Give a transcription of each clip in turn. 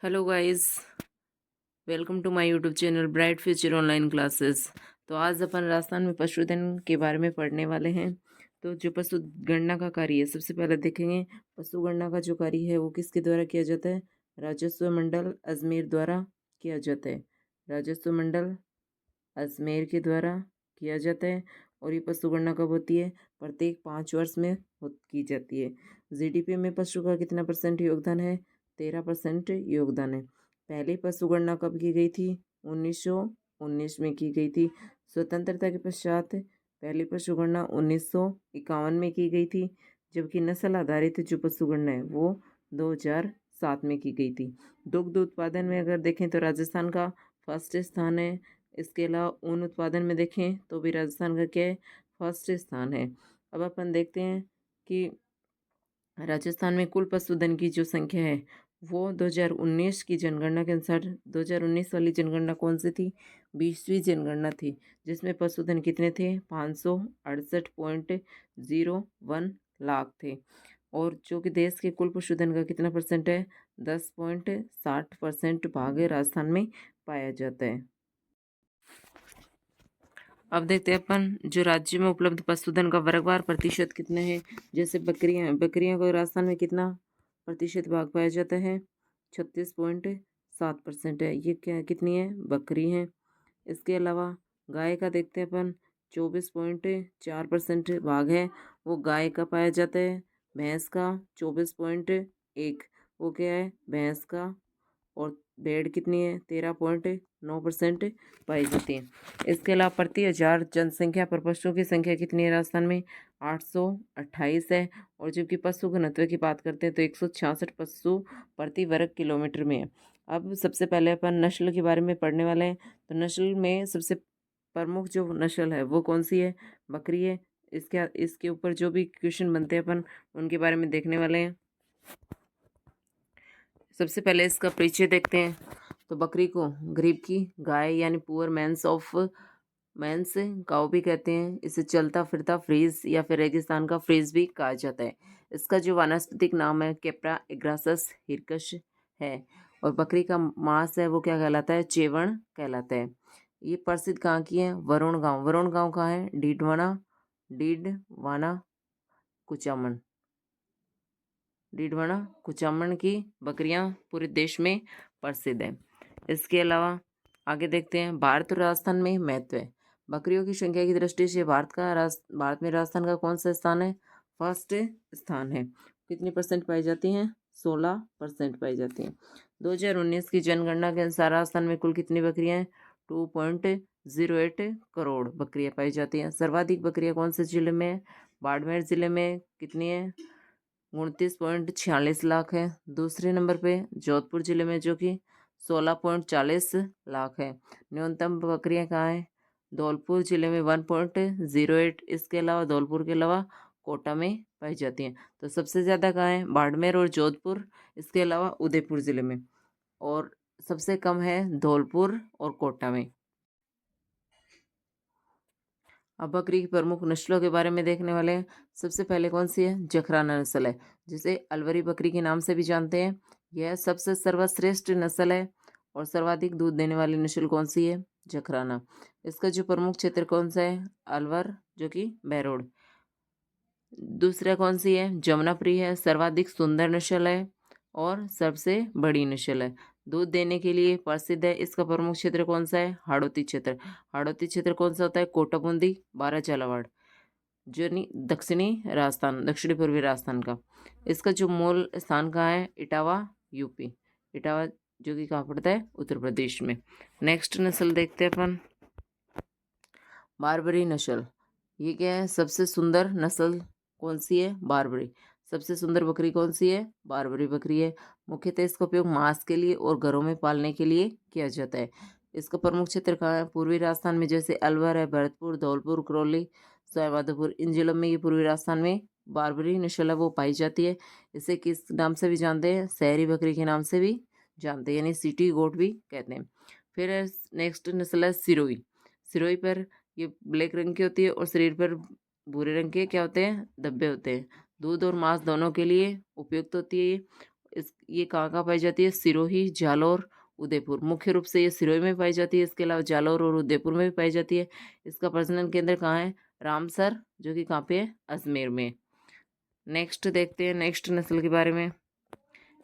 Hello guys, welcome to my YouTube channel bright future online classes. तो आज अपन राजस्थान में पशुधन के बारे में पढ़ने वाले हैं। तो जो पशु गणना का कार्य है, सबसे पहले देखेंगे पशु गणना का जो कार्य है वो किसके द्वारा किया जाता है। राजस्व मंडल अजमेर द्वारा किया जाता है। राजस्व मंडल अजमेर के द्वारा किया जाता है। और ये पशु गणना कब होती है? प्रत्येक 5 वर्ष में की जाती है। जीडीपी में पशु का कितना परसेंट योगदान है? 13% योगदान है। पहली पशु गणना कब की गई थी? 1919 में की गई थी। स्वतंत्रता के पश्चात पहली पशु गणना 1951 में की गई थी, जबकि नस्ल आधारित जो पशु गणना है वो 2007 में की गई थी। दुग्ध उत्पादन में अगर देखें तो राजस्थान का फर्स्ट स्थान है। इसके अलावा ऊन उत्पादन में देखें तो भी राजस्थान का क्या है? फर्स्ट स्थान है। अब अपन देखते हैं कि राजस्थान में कुल पशुधन की जो संख्या है वो 2019 की जनगणना के अनुसार 2019 वाली जनगणना कौन सी थी? 20वीं जनगणना थी, जिसमें पशुधन कितने थे? 568.01 लाख थे। और जो कि देश के कुल पशुधन का कितना परसेंट है? 10.60% भाग राजस्थान में पाया जाता है। अब देखते हैं अपन जो राज्य में उपलब्ध पशुधन का वर्गवार प्रतिशत कितने हैं। जैसे बकरियां को राजस्थान में कितना प्रतिशत भाग पाया जाता है? 36.7% है। ये क्या कितनी है? बकरी है। इसके अलावा गाय का देखते हैं अपन, 24.4% भाग है, वो गाय का पाया जाता है। भैंस का 24.1, वो क्या है? भैंस का। और भेड़ कितनी है? 13.9% पाई जाती है। इसके अलावा प्रति 1000 जनसंख्या पर पशुओं की संख्या कितनी है राजस्थान में? 828 है। और जबकि पशु घनत्व की बात करते हैं तो 166 पशु प्रति वर्ग किलोमीटर में है। अब सबसे पहले अपन नस्ल के बारे में पढ़ने वाले हैं। तो नस्ल में सबसे प्रमुख जो नस्ल है वो कौन सी है? बकरी है। इसके ऊपर जो भी क्वेश्चन बनते हैं अपन उनके बारे में देखने वाले हैं। सबसे पहले इसका परिचय देखते हैं। तो बकरी को गरीब की गाय यानी पुअर मैंस काऊ भी कहते हैं। इसे चलता फिरता फ्रीज या फिर रेगिस्तान का फ्रीज भी कहा जाता है। इसका जो वानस्पतिक नाम है कैप्रा एग्रासस हिरकश है। और बकरी का मांस है वो क्या कहलाता है? चेवण कहलाता है। ये प्रसिद्ध कहाँ की है? वरुण गांव कहाँ है? डीडवाना कुचामन। डीडवाना कुचामन की बकरियां पूरे देश में प्रसिद्ध है। इसके अलावा आगे देखते हैं भारत और राजस्थान में महत्व है। बकरियों की संख्या की दृष्टि से भारत में राजस्थान का कौन सा स्थान है? फर्स्ट स्थान है। कितनी परसेंट पाई जाती हैं? 16% पाई जाती हैं। 2019 की जनगणना के अनुसार राजस्थान में कुल कितनी बकरियां हैं? 2.08 करोड़ बकरियां पाई जाती हैं। सर्वाधिक बकरियां कौन से जिले में है? बाड़मेर जिले में कितनी है? 29.46 लाख है। दूसरे नंबर पे जोधपुर जिले में जो कि 16.40 लाख है। न्यूनतम बकरियां कहाँ है? धौलपुर जिले में 1.08। इसके अलावा धौलपुर के अलावा कोटा में पाई जाती हैं। तो सबसे ज़्यादा कहाँ है? बाड़मेर और जोधपुर, इसके अलावा उदयपुर जिले में। और सबसे कम है धौलपुर और कोटा में। अब बकरी की प्रमुख नस्लों के बारे में देखने वाले हैं। सबसे पहले कौन सी है? जखराना नस्ल है, जिसे अलवरी बकरी के नाम से भी जानते हैं। यह सबसे सर्वश्रेष्ठ नस्ल है। और सर्वाधिक दूध देने वाली नस्ल कौन सी है? जखराना। इसका जो प्रमुख क्षेत्र कौन सा है? अलवर, जो कि बहरोड। दूसरा कौन सी है? जमुनाप्री है, सर्वाधिक सुंदर नस्ल है और सबसे बड़ी नस्ल है। दूध देने के लिए प्रसिद्ध है। इसका प्रमुख क्षेत्र कौन सा है? हाड़ौती क्षेत्र। हाड़ौती क्षेत्र कौन सा होता है? कोटा बूंदी, बारह झालावाड़, जो दक्षिणी पूर्वी राजस्थान का। इसका जो मूल स्थान कहाँ है? इटावा, यूपी। इटावा जो कि कहाँ पड़ता है? उत्तर प्रदेश में। नेक्स्ट नस्ल देखते हैं अपन, बारबरी नस्ल। ये क्या है? सबसे सुंदर नस्ल कौन सी है? बारबरी। सबसे सुंदर बकरी कौन सी है? बारबरी बकरी है। मुख्यतः इसका उपयोग मांस के लिए और घरों में पालने के लिए किया जाता है। इसका प्रमुख क्षेत्र कहाँ है? पूर्वी राजस्थान में, जैसे अलवर है, भरतपुर, धौलपुर, करौली, सवाईमाधोपुर, इन जिलों में ये पूर्वी राजस्थान में बारबरी नस्ल है वो पाई जाती है। इसे किस नाम से भी जानते हैं? शहरी बकरी के नाम से भी जानते हैं, यानी सिटी गोट भी कहते हैं। फिर नेक्स्ट नस्ल है सिरोही। सिरोही पर ये ब्लैक रंग की होती है और शरीर पर भूरे रंग के क्या होते हैं? धब्बे होते हैं। दूध और मांस दोनों के लिए उपयुक्त होती है ये। ये कहाँ पाई जाती है? सिरोही, जालौर, उदयपुर। मुख्य रूप से ये सिरोही में पाई जाती है, इसके अलावा जालौर और उदयपुर में भी पाई जाती है। इसका प्रजनन केंद्र कहाँ है? रामसर, जो कि कहाँ पे है? अजमेर में। नेक्स्ट देखते हैं नेक्स्ट नस्ल के बारे में।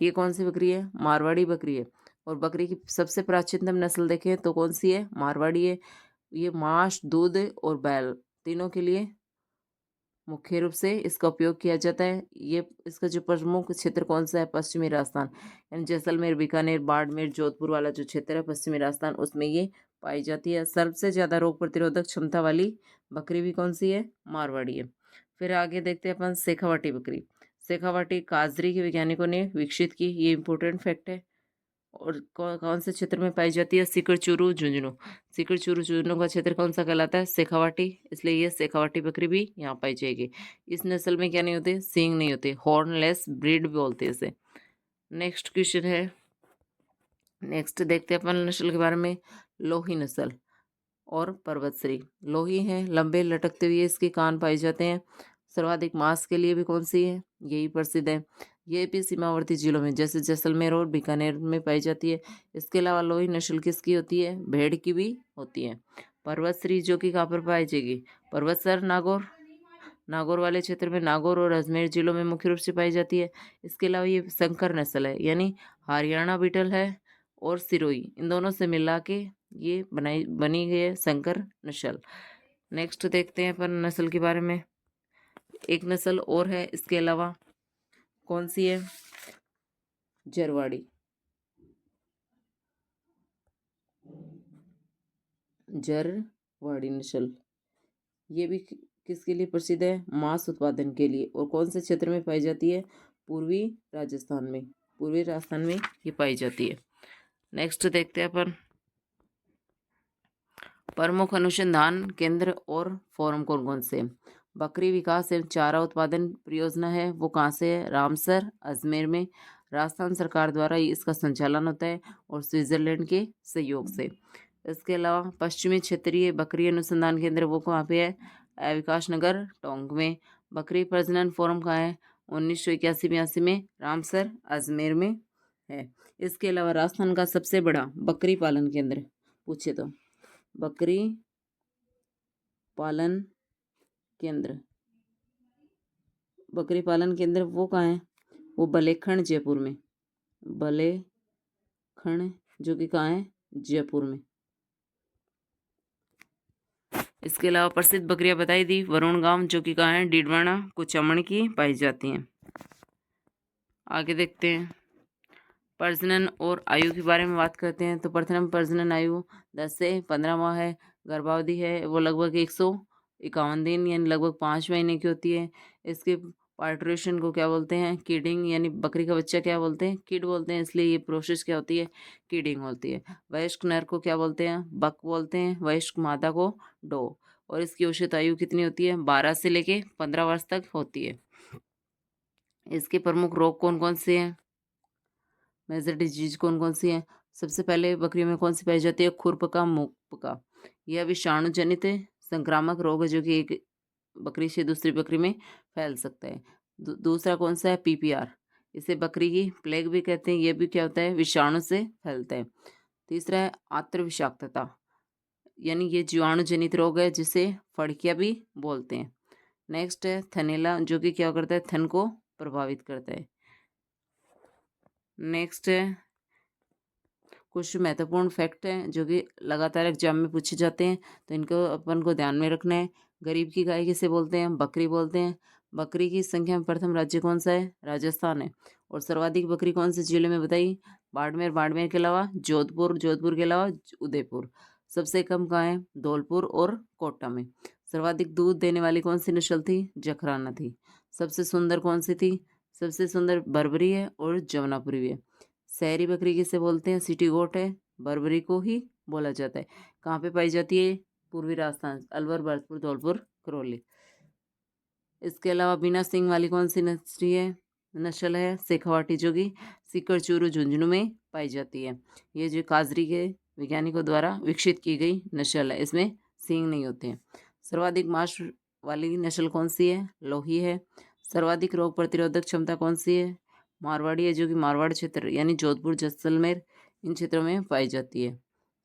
ये कौन सी बकरी है? मारवाड़ी बकरी है। और बकरी की सबसे प्राचीनतम नस्ल देखें तो कौन सी है? मारवाड़ी है। ये मांस, दूध और बैल तीनों के लिए मुख्य रूप से इसका उपयोग किया जाता है। ये इसका जो प्रमुख क्षेत्र कौन सा है? पश्चिमी राजस्थान, यानी जैसलमेर, बीकानेर, बाड़मेर, जोधपुर वाला जो क्षेत्र है पश्चिमी राजस्थान, उसमें ये पाई जाती है। सबसे ज्यादा रोग प्रतिरोधक क्षमता वाली बकरी भी कौन सी है? मारवाड़ी है। फिर आगे देखते हैं अपन शेखावाटी बकरी। शेखावाटी काजरी के वैज्ञानिकों ने विकसित की, ये इंपॉर्टेंट फैक्ट है। और कौन से क्षेत्र में पाई जाती है? सीकर चूरू, झुंझुनू। सीकर चूरू, झुंझुनू का क्षेत्र कौन सा कहलाता है? शेखावाटी, इसलिए ये शेखावाटी बकरी भी यहाँ पाई जाएगी। इस नस्ल में क्या नहीं होते? सींग नहीं होते, हॉर्नलेस ब्रीड बोलते हैं इसे। नेक्स्ट क्वेश्चन है, नेक्स्ट देखते हैं अपन नस्ल के बारे में। लोही नस्ल और पर्वतश्री। लोही है, लंबे लटकते हुए इसके कान पाए जाते हैं। सर्वाधिक मांस के लिए भी कौन सी है? यही प्रसिद्ध है। ये भी सीमावर्ती जिलों में जैसे जैसलमेर और बीकानेर में पाई जाती है। इसके अलावा लोही नस्ल किसकी होती है? भेड़ की भी होती है। पर्वतश्री जो कि कहाँ पर पाई जाएगी? पर्वतसर, नागौर, नागौर वाले क्षेत्र में, नागौर और अजमेर जिलों में मुख्य रूप से पाई जाती है। इसके अलावा ये संकर नस्ल है, यानी हरियाणा बीटल है और सिरोही, इन दोनों से मिला के ये बनी गई है संकर नस्ल। नेक्स्ट देखते हैं अपन नस्ल के बारे में। एक नस्ल और है इसके अलावा, कौन सी है? जरवाड़ी। जरवाड़ी नस्ल ये भी किसके लिए प्रसिद्ध है? मांस उत्पादन के लिए। और कौन से क्षेत्र में पाई जाती है? पूर्वी राजस्थान में। पूर्वी राजस्थान में ये पाई जाती है। नेक्स्ट देखते हैं अपन प्रमुख अनुसंधान केंद्र और फोरम कौन कौन से? बकरी विकास एवं चारा उत्पादन परियोजना है, वो कहाँ से है? रामसर, अजमेर में। राजस्थान सरकार द्वारा इसका संचालन होता है और स्विट्जरलैंड के सहयोग से। इसके अलावा पश्चिमी क्षेत्रीय बकरी अनुसंधान केंद्र वो कहाँ पे है? विकास नगर, टोंक में। बकरी प्रजनन फोरम कहाँ है? 1981-82 में रामसर, अजमेर में है। इसके अलावा राजस्थान का सबसे बड़ा बकरी पालन केंद्र पूछे तो बकरी पालन केंद्र, बकरी पालन केंद्र वो कहाँ है? वो बलेखण, जयपुर में। बलेखण जो कि कहाँ है? जयपुर में। इसके अलावा प्रसिद्ध बकरियां बताई दी। वरुण गांव जो कि कहाँ है? डीडवाना, कुचामण की पाई जाती हैं। आगे देखते हैं प्रजनन और आयु के बारे में बात करते हैं। तो प्रथम प्रजनन आयु 10 से 15 माह है। गर्भावधि है वो लगभग 151 दिन यानी लगभग 5 महीने की होती है। इसके पार्टुरेशन को क्या बोलते हैं? किडिंग, यानी बकरी का बच्चा क्या बोलते हैं? किड बोलते हैं, इसलिए ये प्रोसेस क्या होती है? किडिंग होती है। वयस्क नर को क्या बोलते हैं? बक बोलते हैं। वयस्क मादा को डो। और इसकी औसत आयु कितनी होती है? 12 से लेके 15 वर्ष तक होती है। इसके प्रमुख रोग कौन कौन से हैं? मेजर डिजीज कौन कौन सी है? सबसे पहले बकरियों में कौन सी पाई जाती है? खुरपका, मुहपका। यह विषाणु जनित संक्रामक रोग है जो कि एक बकरी से दूसरी बकरी में फैल सकता है। दूसरा कौन सा है? पीपीआर, इसे बकरी की प्लेग भी कहते हैं। यह भी क्या होता है? विषाणु से फैलता है। तीसरा है आत्र विषाक्तता, यानी ये जीवाणु जनित रोग है जिसे फड़किया भी बोलते हैं। नेक्स्ट है थनैला, जो कि क्या करता है? थन को प्रभावित करता है। नेक्स्ट है कुछ महत्वपूर्ण फैक्ट हैं जो कि लगातार एग्जाम में पूछे जाते हैं, तो इनको अपन को ध्यान में रखना है। गरीब की गाय किसे बोलते हैं? बकरी बोलते हैं। बकरी की संख्या में प्रथम राज्य कौन सा है? राजस्थान है। और सर्वाधिक बकरी कौन से जिले में बताई? बाड़मेर, बाड़मेर के अलावा जोधपुर, जोधपुर के अलावा उदयपुर। सबसे कम कहाँ है? धौलपुर और कोटा में। सर्वाधिक दूध देने वाली कौन सी नस्ल थी? जखराना थी। सबसे सुंदर कौन सी थी? सबसे सुंदर बर्बरी है और जमुनापुरी भी है। शहरी बकरी किसे बोलते हैं? सिटी गोट है। बर्बरी को ही बोला जाता है। कहाँ पे पाई जाती है? पूर्वी राजस्थान, अलवर, भरतपुर, धौलपुर, करौली। इसके अलावा बिना सींग वाली कौन सी नस्ल है? शेखावाटी, जो कि सीकर, चूरू, झुंझुनू में पाई जाती है। ये जो काजरी के वैज्ञानिकों द्वारा विकसित की गई नस्ल है, इसमें सींग नहीं होते हैं। सर्वाधिक मांस वाली नस्ल कौन सी है? लोही है। सर्वाधिक रोग प्रतिरोधक क्षमता कौन सी है? मारवाड़ी है, जो कि मारवाड़ क्षेत्र यानी जोधपुर, जैसलमेर इन क्षेत्रों में पाई जाती है।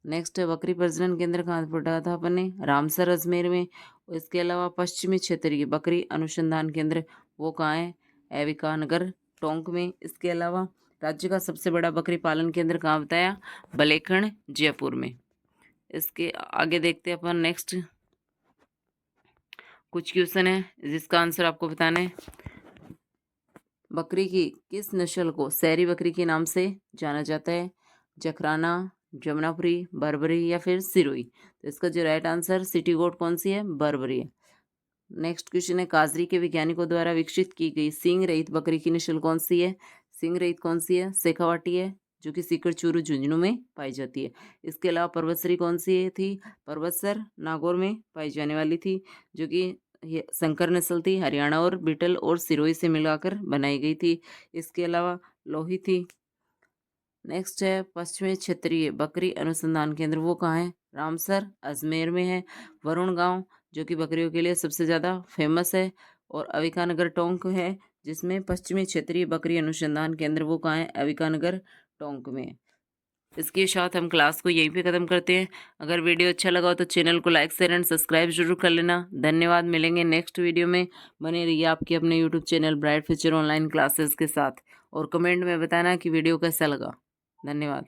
नेक्स्ट है बकरी प्रजनन केंद्र कहाँ पड़ा था अपन ने, रामसर अजमेर में। इसके अलावा पश्चिमी क्षेत्रीय बकरी अनुसंधान केंद्र वो कहाँ है, एविका नगर टोंक में। इसके अलावा राज्य का सबसे बड़ा बकरी पालन केंद्र कहाँ बताया, बलेखण जयपुर में। इसके आगे देखते हैं अपन नेक्स्ट कुछ क्वेश्चन है जिसका आंसर आपको बताना है। बकरी की किस नस्ल को शहरी बकरी के नाम से जाना जाता है, जखराना, जमुनापुरी, बर्बरी या फिर सिरोही। तो इसका जो राइट आंसर सिटी गोट कौन सी है, बर्बरी है। नेक्स्ट क्वेश्चन है काजरी के वैज्ञानिकों द्वारा विकसित की गई सींग रहित बकरी की नस्ल कौन सी है, सींग रहित कौन सी है, शेखावाटी है, जो कि सीकर, चूरू, झुंझुनू में पाई जाती है। इसके अलावा पर्वतसरी कौन सी थी, पर्वतसर नागौर में पाई जाने वाली थी, जो कि ये संकर नस्ल थी, हरियाणा और बीटल और सिरोही से मिलाकर बनाई गई थी। इसके अलावा लोही थी। नेक्स्ट है पश्चिमी क्षेत्रीय बकरी अनुसंधान केंद्र वो कहाँ है, रामसर अजमेर में है। वरुण गांव जो कि बकरियों के लिए सबसे ज़्यादा फेमस है, और अविकानगर टोंक है जिसमें पश्चिमी क्षेत्रीय बकरी अनुसंधान केंद्र वो कहाँ है, अविकानगर टोंक में है। इसके साथ हम क्लास को यहीं पे ख़त्म करते हैं। अगर वीडियो अच्छा लगा हो तो चैनल को लाइक शेयर एंड सब्सक्राइब जरूर कर लेना। धन्यवाद, मिलेंगे नेक्स्ट वीडियो में। बने रहिए आपके अपने YouTube channel bright future online classes के साथ, और कमेंट में बताना कि वीडियो कैसा लगा। धन्यवाद।